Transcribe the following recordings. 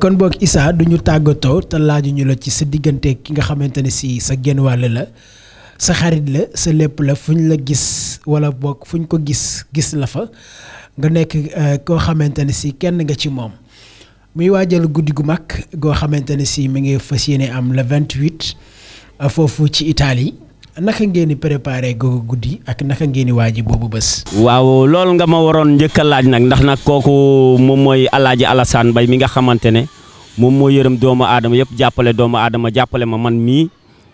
kon boog Issa du ñu tàggatoo te laajuñu la ci sa diggante ki nga xamante ne si sa genn wàll la sa xarit la sa lépp la fu ñu la gis wala boog fu ñu ko gis la fa nga nekk koo xamante ne si kenn nga ci moom muy waajal guddi gu mag goo xamante ne si mi ngi fas yéene am le 28 foofu ci Italie naka ngeen di préparé googu guddi ak naka ngeen di waaji boobu bés. waaw loolu nga ma waroon njëkk a laaj nag ndax nag kooku moom mooy Alaaji Alassane Mbaye mi nga xamante ne moom moo yërëm doomu aadama yëpp jàppale doomu aadama jàppale ma man mii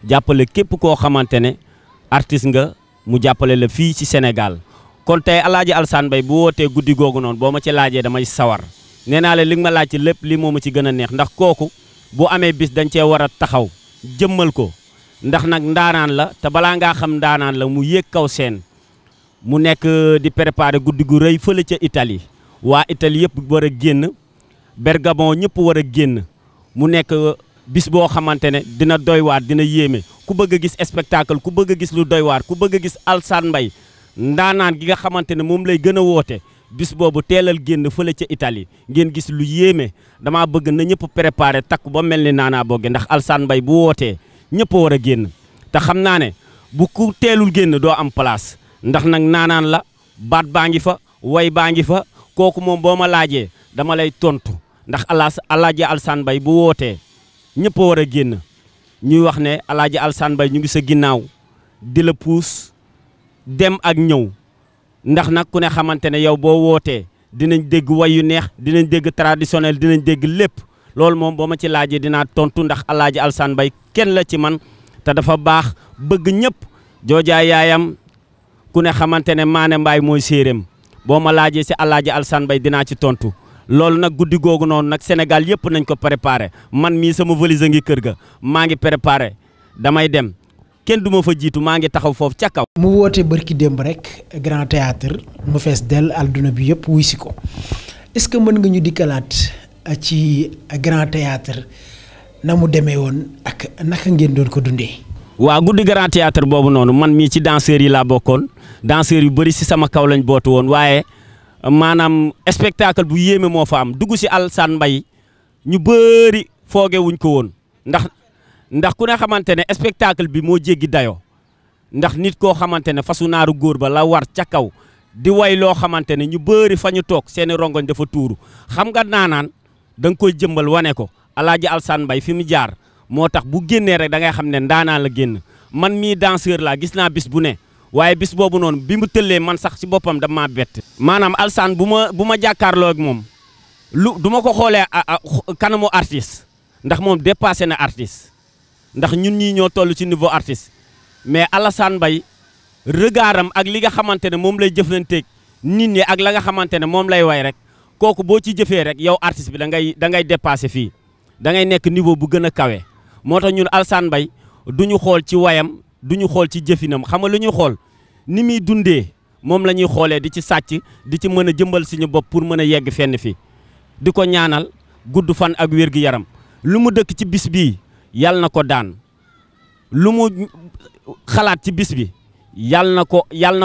jàppale képp koo xamante ne artiste nga mu jàppale la fii ci Sénégal kon tey Alaaji Alassane Mbaye bu wootee guddi googu noonu boo ma ci laajee damay sawar nee naa la li nga ma laaj ci lépp lii moo ma ci gën a neex ndax kooku bu amee bis dañ cee war a taxaw jëmmal ko. ndax nag ndaanaan la te balaa ngaa xam ndaanaan la mu yéeg kaw seen mu nekk di préparer guddi gu rëy fële ca Italie waa Italie yëpp war a génn Bergamo ñëpp war a génn mu nekk bis boo xamante ne dina doy waar dina yéeme ku bëgg a gis spectacle ku bëgg a gis lu doy waar ku bëgg a gis Alassane Mbaye ndaanaan gi nga xamante ne moom lay gën a woote bis boobu teelal génn fële ca Italie ngeen gis lu yéeme damaa bëgg na ñëpp préparer takku ba mel ni naanaa bogge ndax Alassane Mbaye bu wootee ñëpp war a génn te xam naa ne bu ku teelul génn doo am place ndax nag naanaan la baat baa ngi fa way baa ngi fa kooku moom boo ma laajee dama lay tontu ndax Alaaji Alassane Mbaye bu wootee ñëpp war a génn ñuy wax ne Alaaji Alassane Mbaye ñu ngi sa ginnaaw di la puus dem ak ñëw ndax nag ku ne xamante ne yow boo wootee dinañ dégg way yu neex dinañ dégg traditionnel dinañ dégg lépp loolu moom boo ma ci laajee dinaa tontu ndax Alaaji Alassane Mbaye kenn la ci man te dafa baax bëgg ñëpp joojaay yaayam ku ne xamante ne Maane Mbaye mooy séeréem boo ma laajee si Alaaji Alassane Mbaye dinaa ci tontu loolu nag guddi googu noonu nag Sénégal yëpp nañ ko préparé man mii sama valise a ngi kër ga maa ngi préparé damay dem kenn du ma fa jiitu maa ngi taxaw foofu ca kaw. mu woote bërki démb rek Grand Théâtre mu fees dell àdduna bi yëpp wuy si ko est-ce que mën nga ñu dikkalaat ci Grand Théâtre na mu demee woon ak naka ngeen doon ko dundee. waaw guddi Grand Théâtre boobu noonu man mii ci danseurs yi laa bokkoon danseurs yu bëri si sama kaw lañ bootu woon waaye maanaam spectacle bu yéeme moo fa am dugg si Alassane Mbaye ñu bëri fooge wuñ ko woon ndax ku ne xamante ne spectacle bi moo jéggi dayoo ndax nit koo xamante ne fasu naaru góor ba la war ca kaw di way loo xamante ne ñu bëri fa ñu toog seeni rongoñ dafa tuuru xam nga naanaan da nga koy jëmbal wane ko. Alaaji Alassane Mbaye fi mu jaar moo tax bu génnee rek da ngay xam ne ndaanaan la génn man mii danseur laa gis naa bis bu ne waaye bis boobu noonu bi mu tëllee man sax ci boppam dama maa bett. maanaam Alassane bu ma jàkkaarloo ak moom du ma ko xoolee kanamu artiste ndax moom dépassé na artiste ndax ñun ñii ñoo toll ci niveau artiste mais Alassane Mbaye regardam ak li nga xamante ne moom lay jëflanteeg nit ñi ak la nga xamante ne moom lay way rek kooku boo ci jëfee rek yow artiste bi da ngay dépassé fii. da ngay nekk niveau bu gën a kawe moo tax ñun Alassane Mbaye du ñu xool ci wayam du ñu xool ci jëfinam xam nga lu ñuy xool ni muy dundee moom la ñuy xoolee di ci sàcc di ci mën a jëmbal suñu bopp pour mën a yegg fenn fi di ko ñaanal gudd fan ak wér gu yaram lu mu dëkk ci bis bii yal na ko daan lu mu xalaat ci bis bi yal na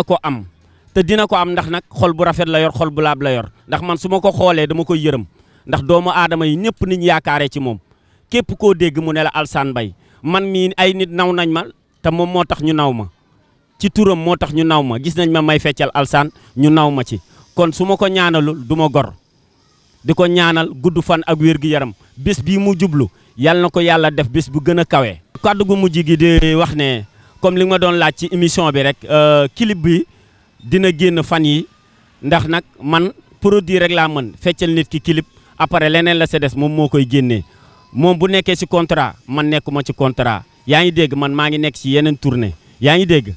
ko am te dina ko am ndax nag xol bu rafet la yor xol bu laab la yor ndax man su ma ko xoolee dama koy yërëm ndax doomu aadama yi ñëpp niñ yaakaaree ci moom képp koo dégg mu ne la Alassane Mbaye man mii ay nit naw nañ ma te moom moo tax ñu naw ma ci turam moo tax ñu naw ma gis nañ ma may feccal Alassane ñu naw ma ci kon su ma ko ñaanalul du ma gor di ko ñaanal gudd fan ak wér gu yaram bés bii mu jublu yal na ko yàlla def bés bu gën a kawe. kàddu gu mujj gi di wax ne comme li ma doon laaj ci émission bi rek clip bi dina génn fan yi ndax nag man produit rek laa mën feccal nit ki clip. après leneen la sa des moom moo koy génnee moom bu nekkee ci contrat man nekkuma ci contrat yaa ngi dégg man maa ngi nekk ci yeneen tournée yaa ngi dégg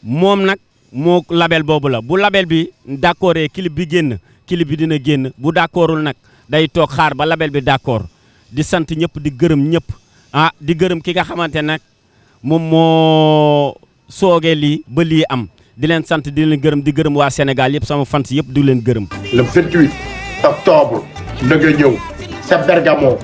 moom nag moo label boobu la bu label bi d'accord clip bi génn clip bi dina génn bu d'accordul nag day toog xaar ba label bi d'accord di sant ñëpp di gërëm ñëpp di gërëm ki nga xamante nag moom moo soogee lii ba lii am di leen sant di leen gërëm di gërëm waa Sénégal yëpp sama fans yëpp di leen gërëm. Le 28 octobre. na nga ñëw sa Bergamo